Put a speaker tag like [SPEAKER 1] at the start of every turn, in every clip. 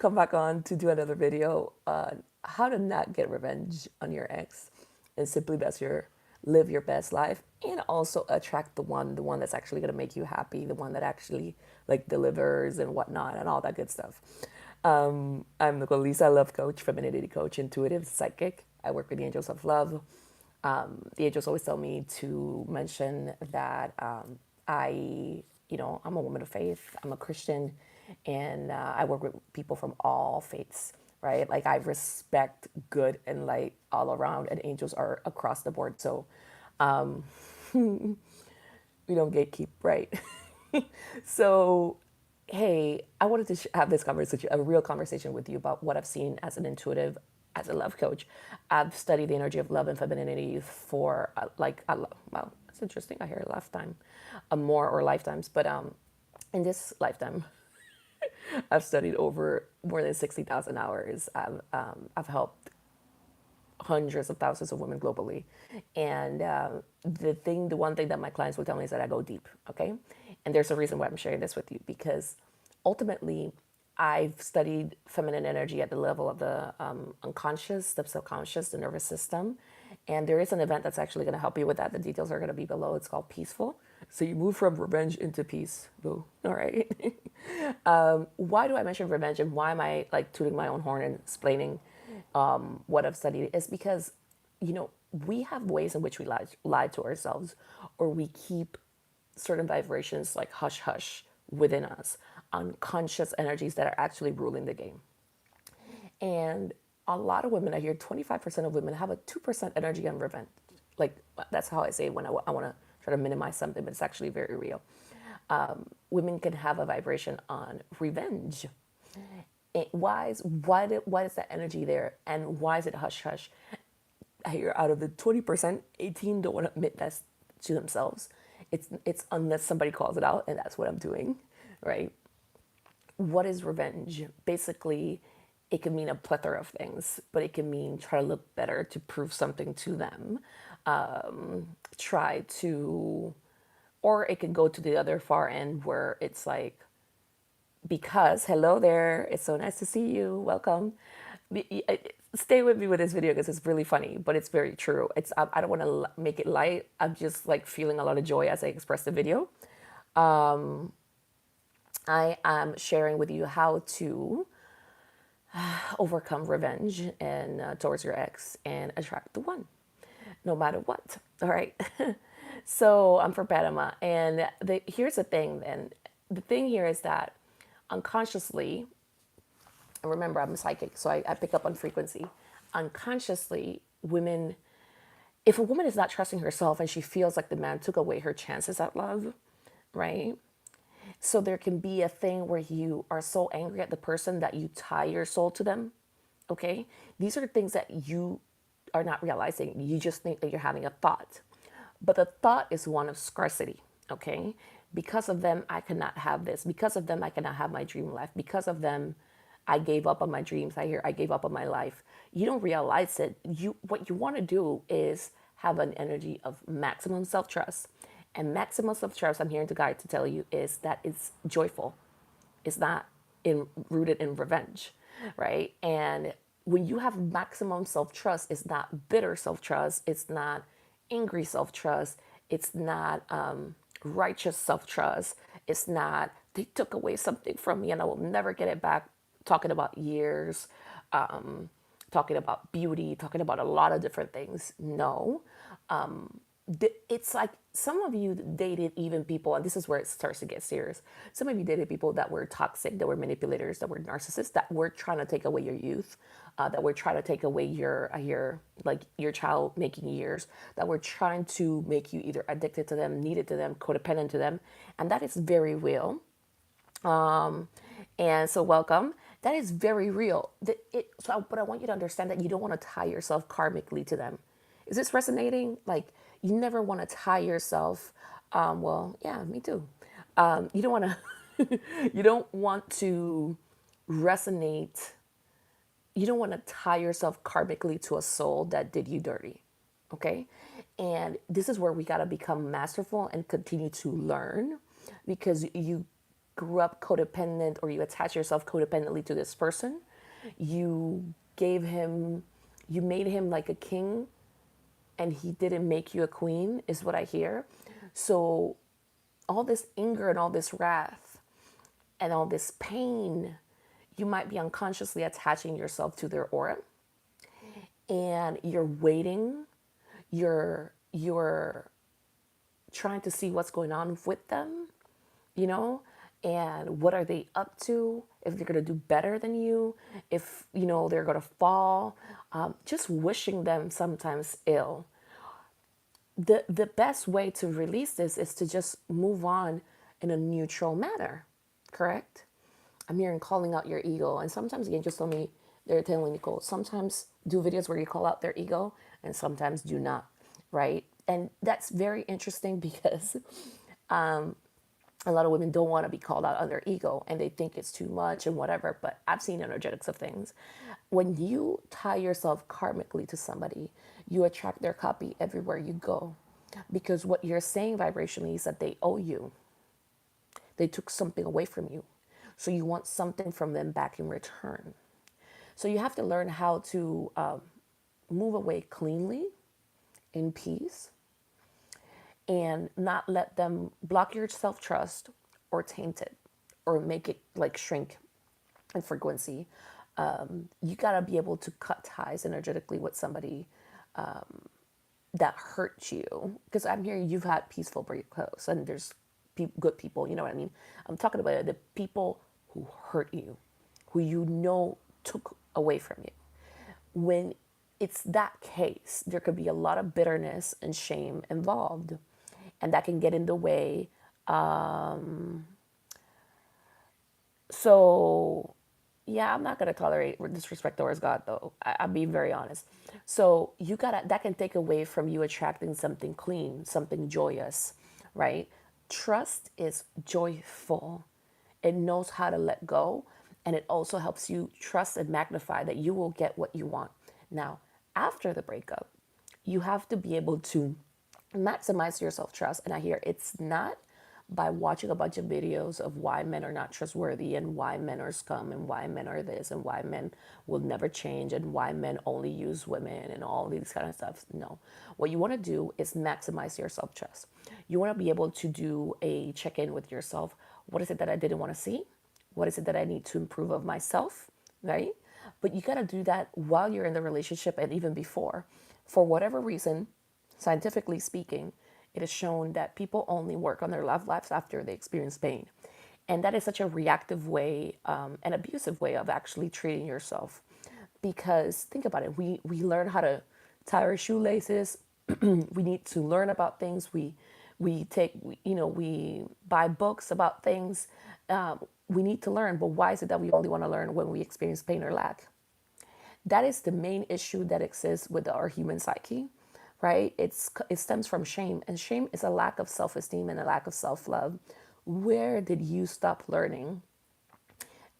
[SPEAKER 1] come back on to do another video on how to not get revenge on your ex and simply live your best life, and also attract the one that's actually going to make you happy, the one that actually like delivers and whatnot and all that good stuff. I'm Nicole Lisa, love coach, femininity coach, intuitive psychic. I work with the angels of love. The angels always tell me to mention that I'm a woman of faith. I'm a Christian, and I work with people from all faiths, right? Like I respect good and light all around, and angels are across the board. So we don't gatekeep, right? So, hey, I wanted to have this conversation, a real conversation with you about what I've seen as an intuitive, as a love coach. I've studied the energy of love and femininity for well, it's interesting. I hear a lifetime, more or lifetimes, but in this lifetime, I've studied over more than 60,000 hours. I've helped hundreds of thousands of women globally. And the one thing that my clients will tell me is that I go deep, okay? And there's a reason why I'm sharing this with you, because ultimately, I've studied feminine energy at the level of the unconscious, the subconscious, the nervous system. And there is an event that's actually going to help you with that. The details are going to be below. It's called Peaceful. So you move from revenge into peace. Boo. All right. Why do I mention revenge, and why am I like tooting my own horn and explaining what I've studied? Is because, we have ways in which we lie to ourselves, or we keep certain vibrations like hush hush within us, unconscious energies that are actually ruling the game. And a lot of women, I hear 25% of women have a 2% energy on revenge. Like, that's how I say it when I want to try to minimize something, but it's actually very real. Women can have a vibration on revenge. Why is that energy there? And why is it hush hush? I hear out of the 20%, 18 don't want to admit that to themselves. It's unless somebody calls it out, and that's what I'm doing, right? What is revenge? Basically, it can mean a plethora of things, but it can mean try to look better to prove something to them. Try to, or it can go to the other far end where it's like, because hello there, it's so nice to see you, welcome. Stay with me with this video because it's really funny, but it's very true. I don't want to make it light. I'm just like feeling a lot of joy as I express the video. I am sharing with you how to overcome revenge and towards your ex and attract the one, no matter what. All right. So I'm from Panama, and here's the thing. And the thing here is that unconsciously, remember I'm a psychic, so I pick up on frequency. Unconsciously, women, if a woman is not trusting herself and she feels like the man took away her chances at love, right? So there can be a thing where you are so angry at the person that you tie your soul to them. Okay? These are things that you are not realizing. You just think that you're having a thought. But the thought is one of scarcity. Okay? Because of them, I cannot have this. Because of them, I cannot have my dream life. Because of them, I gave up on my dreams. I gave up on my life. You don't realize it. What you want to do is have an energy of maximum self-trust. And maximum self-trust, I'm here to guide to tell you, is that it's joyful. It's not rooted in revenge, right? And when you have maximum self-trust, it's not bitter self-trust. It's not angry self-trust. It's not righteous self-trust. It's not, they took away something from me and I will never get it back. Talking about years, talking about beauty, talking about a lot of different things. No. It's like some of you dated even people, and this is where it starts to get serious. Some of you dated people that were toxic, that were manipulators, that were narcissists, that were trying to take away your youth, that were trying to take away your child making years, that were trying to make you either addicted to them, needed to them, codependent to them, and that is very real. And so welcome. That is very real. But I want you to understand that you don't want to tie yourself karmically to them. Is this resonating? Like, you never want to tie yourself. Well, yeah, me too. You don't want to. You don't want to resonate. You don't want to tie yourself karmically to a soul that did you dirty. Okay, and this is where we got to become masterful and continue to learn, because grew up codependent, or you attach yourself codependently to this person. You gave him, you made him like a king, and he didn't make you a queen, is what I hear. So all this anger and all this wrath and all this pain, you might be unconsciously attaching yourself to their aura, and you're waiting, you're trying to see what's going on with them, you know, and what are they up to, if they're going to do better than you, if they're going to fall, just wishing them sometimes ill. The best way to release this is to just move on in a neutral manner, correct? I'm hearing calling out your ego, and sometimes the angels told me, they're telling Nicole, sometimes do videos where you call out their ego and sometimes do not, right? And that's very interesting because a lot of women don't want to be called out on their ego and they think it's too much and whatever. But I've seen energetics of things. When you tie yourself karmically to somebody, you attract their copy everywhere you go, because what you're saying vibrationally is that they owe you. They took something away from you, so you want something from them back in return. So you have to learn how to move away cleanly, in peace, and not let them block your self-trust or taint it or make it like shrink in frequency. You got to be able to cut ties energetically with somebody that hurt you, because I'm hearing you've had peaceful breakups and there's good people, you know what I mean? I'm talking about the people who hurt you, who took away from you. When it's that case, there could be a lot of bitterness and shame involved, and that can get in the way. So, yeah, I'm not gonna tolerate disrespect towards God, though. I'll be very honest. So that can take away from you attracting something clean, something joyous, right? Trust is joyful. It knows how to let go, and it also helps you trust and magnify that you will get what you want. Now, after the breakup, you have to be able to maximize your self trust. And I hear it's not by watching a bunch of videos of why men are not trustworthy and why men are scum and why men are this and why men will never change and why men only use women and all these kind of stuff. No. What you want to do is maximize your self trust. You want to be able to do a check in with yourself. What is it that I didn't want to see? What is it that I need to improve of myself? Right? But you got to do that while you're in the relationship and even before. For whatever reason, scientifically speaking, it is shown that people only work on their love lives after they experience pain. And that is such a reactive way, an abusive way of actually treating yourself. Because think about it, we learn how to tie our shoelaces. We need to learn about things. We buy books about things. We need to learn, but why is it that we only want to learn when we experience pain or lack? That is the main issue that exists with our human psyche, right? It stems from shame, and shame is a lack of self-esteem and a lack of self-love. Where did you stop learning,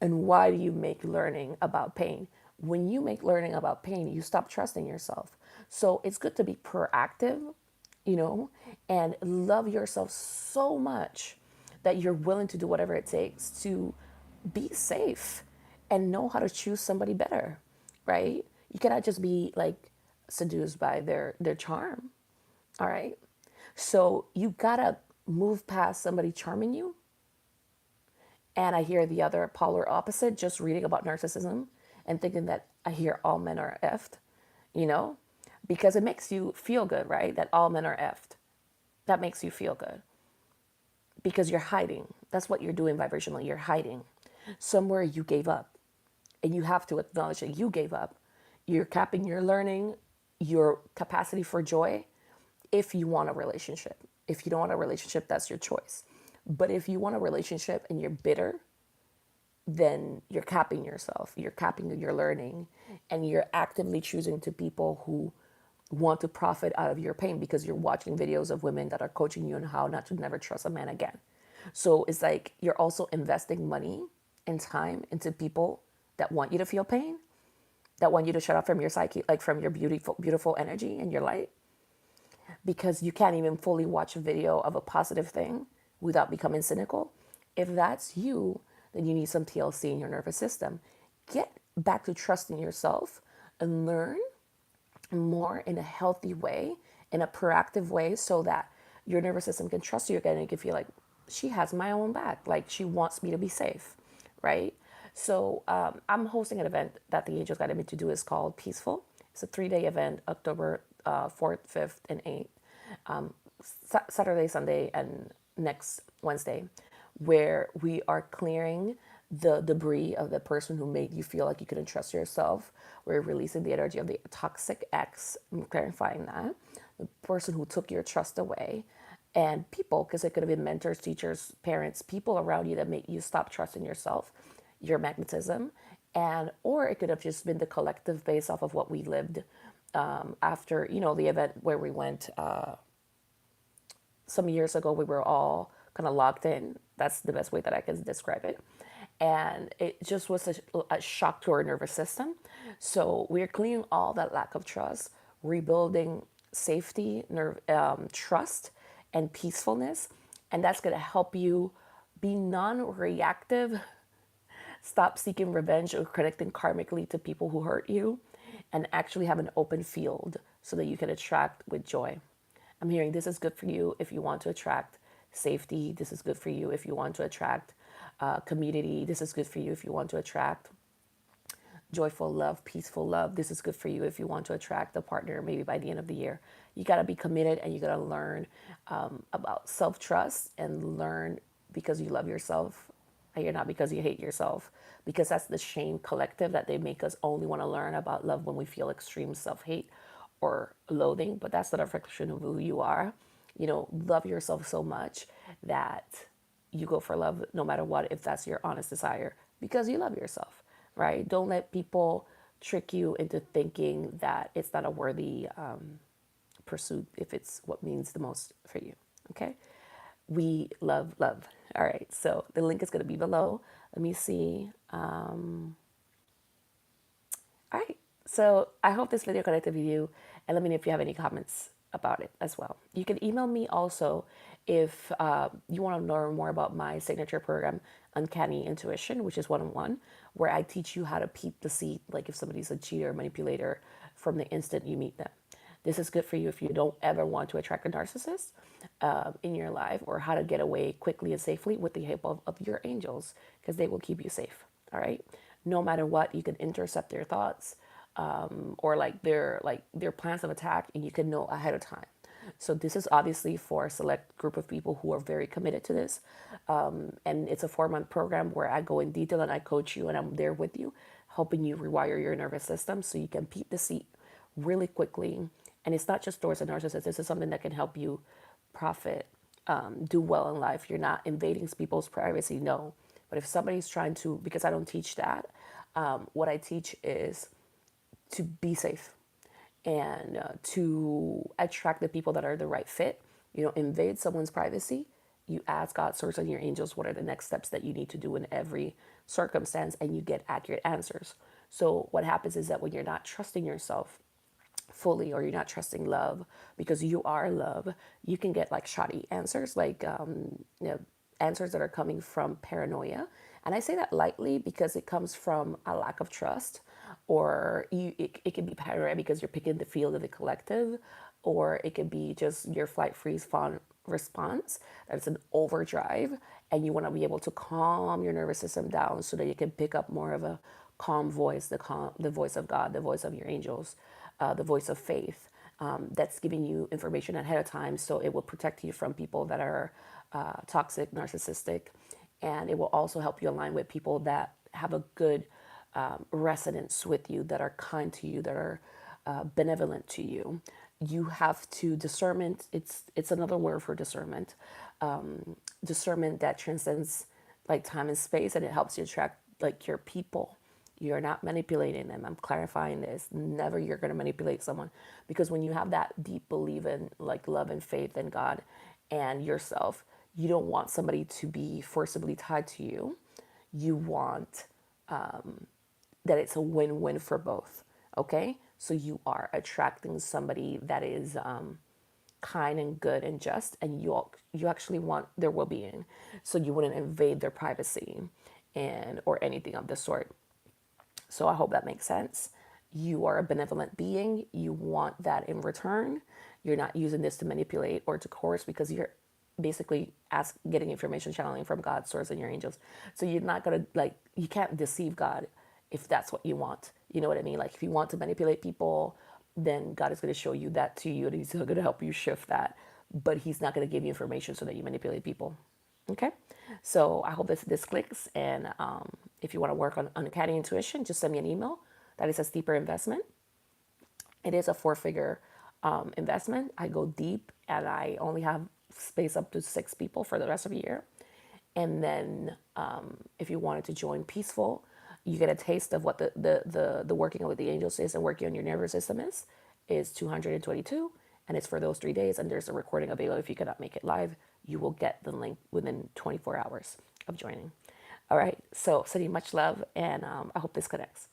[SPEAKER 1] and why do you make learning about pain? When you make learning about pain, you stop trusting yourself. So it's good to be proactive, and love yourself so much that you're willing to do whatever it takes to be safe and know how to choose somebody better, right? You cannot just be like seduced by their charm, all right? So you gotta move past somebody charming you. And I hear the other polar opposite, just reading about narcissism and thinking that I hear all men are effed, you know, because it makes you feel good, right? That all men are effed. That makes you feel good because you're hiding. That's what you're doing vibrationally. You're hiding. Somewhere you gave up, and you have to acknowledge that you gave up. You're capping your learning, your capacity for joy, if you want a relationship. If you don't want a relationship, that's your choice. But if you want a relationship and you're bitter, then you're capping yourself. You're capping your learning, and you're actively choosing to people who want to profit out of your pain because you're watching videos of women that are coaching you on how not to never trust a man again. So it's like you're also investing money and time into people that want you to feel pain, that want you to shut off from your psyche, like from your beautiful energy and your light, because you can't even fully watch a video of a positive thing without becoming cynical. If that's you, then you need some TLC in your nervous system. Get back to trusting yourself and learn more in a healthy way, in a proactive way, so that your nervous system can trust you again and you can feel like she has my own back, like she wants me to be safe, right? So I'm hosting an event that the angels guided me to do. Is called Peaceful. It's a 3-day event, October 4th, 5th, and 8th, Saturday, Sunday, and next Wednesday, where we are clearing the debris of the person who made you feel like you couldn't trust yourself. We're releasing the energy of the toxic ex. I'm clarifying that. The person who took your trust away. And people, because it could have been mentors, teachers, parents, people around you that make you stop trusting yourself, your magnetism. And or it could have just been the collective base off of what we lived after, the event where we went some years ago. We were all kind of locked in. That's the best way that I can describe it. And it just was a shock to our nervous system. So we're cleaning all that lack of trust, rebuilding safety, trust, and peacefulness. And that's going to help you be non reactive, stop seeking revenge or connecting karmically to people who hurt you, and actually have an open field so that you can attract with joy. I'm hearing this is good for you if you want to attract safety. This is good for you if you want to attract community. This is good for you if you want to attract joyful love, peaceful love. This is good for you if you want to attract a partner maybe by the end of the year. You got to be committed and you got to learn about self trust and learn because you love yourself and you're not because you hate yourself. Because that's the shame collective that they make us only want to learn about love when we feel extreme self hate or loathing. But that's not a reflection of who you are. Love yourself so much that you go for love no matter what, if that's your honest desire, because you love yourself, right? Don't let people trick you into thinking that it's not a worthy pursuit if it's what means the most for you, okay? We love love. All right, so the link is going to be below. Let me see. All right. So I hope this video connected with you, and let me know if you have any comments about it as well. You can email me also if you want to learn more about my signature program, Uncanny Intuition, which is one-on-one, where I teach you how to peep the seed, like if somebody's a cheater, manipulator, from the instant you meet them. This is good for you if you don't ever want to attract a narcissist in your life, or how to get away quickly and safely with the help of your angels, because they will keep you safe. All right. No matter what, you can intercept their thoughts or their plans of attack, and you can know ahead of time. So this is obviously for a select group of people who are very committed to this. And it's a 4-month program where I go in detail and I coach you and I'm there with you, helping you rewire your nervous system so you can peep the seed really quickly. And it's not just towards a narcissist. This is something that can help you profit, do well in life. You're not invading people's privacy, no. But if somebody's trying to, because I don't teach that, what I teach is to be safe and to attract the people that are the right fit. You don't invade someone's privacy. You ask God, source, and your angels what are the next steps that you need to do in every circumstance, and you get accurate answers. So what happens is that when you're not trusting yourself fully, or you're not trusting love because you are love, you can get like shoddy answers, like answers that are coming from paranoia. And I say that lightly because it comes from a lack of trust, or it can be paranoia because you're picking the field of the collective, or it could be just your flight freeze fawn response that's an overdrive, and you want to be able to calm your nervous system down so that you can pick up more of a calm voice, the voice of God, the voice of your angels, the voice of faith, that's giving you information ahead of time, so it will protect you from people that are toxic, narcissistic, and it will also help you align with people that have a good resonance with you, that are kind to you, that are benevolent to you. You have to discernment. It's another word for discernment. Discernment that transcends like time and space, and it helps you attract like your people. You're not manipulating them. I'm clarifying this. Never you're going to manipulate someone, because when you have that deep belief in like love and faith in God and yourself, you don't want somebody to be forcibly tied to you. You want that it's a win-win for both. Okay, so you are attracting somebody that is kind and good and just, and you actually want their well-being, so you wouldn't invade their privacy and or anything of the sort. So I hope that makes sense. You are a benevolent being. You want that in return. You're not using this to manipulate or to coerce, because you're basically getting information channeling from God, source, and your angels. So you're not gonna, like, you can't deceive God if that's what you want. You know what I mean? Like, if you want to manipulate people, then God is going to show you that to you, and He's going to help you shift that. But He's not going to give you information so that you manipulate people. Okay, so I hope this clicks. And if you want to work on uncanny intuition, just send me an email. That is a steeper investment. It is a 4-figure investment. I go deep, and I only have space up to 6 people for the rest of the year. And then if you wanted to join Peaceful, you get a taste of what the working with the angels is, and working on your nervous system is 222, and it's for those 3 days. And there's a recording available. If you cannot make it live, you will get the link within 24 hours of joining. All right, so sending much love, and I hope this connects.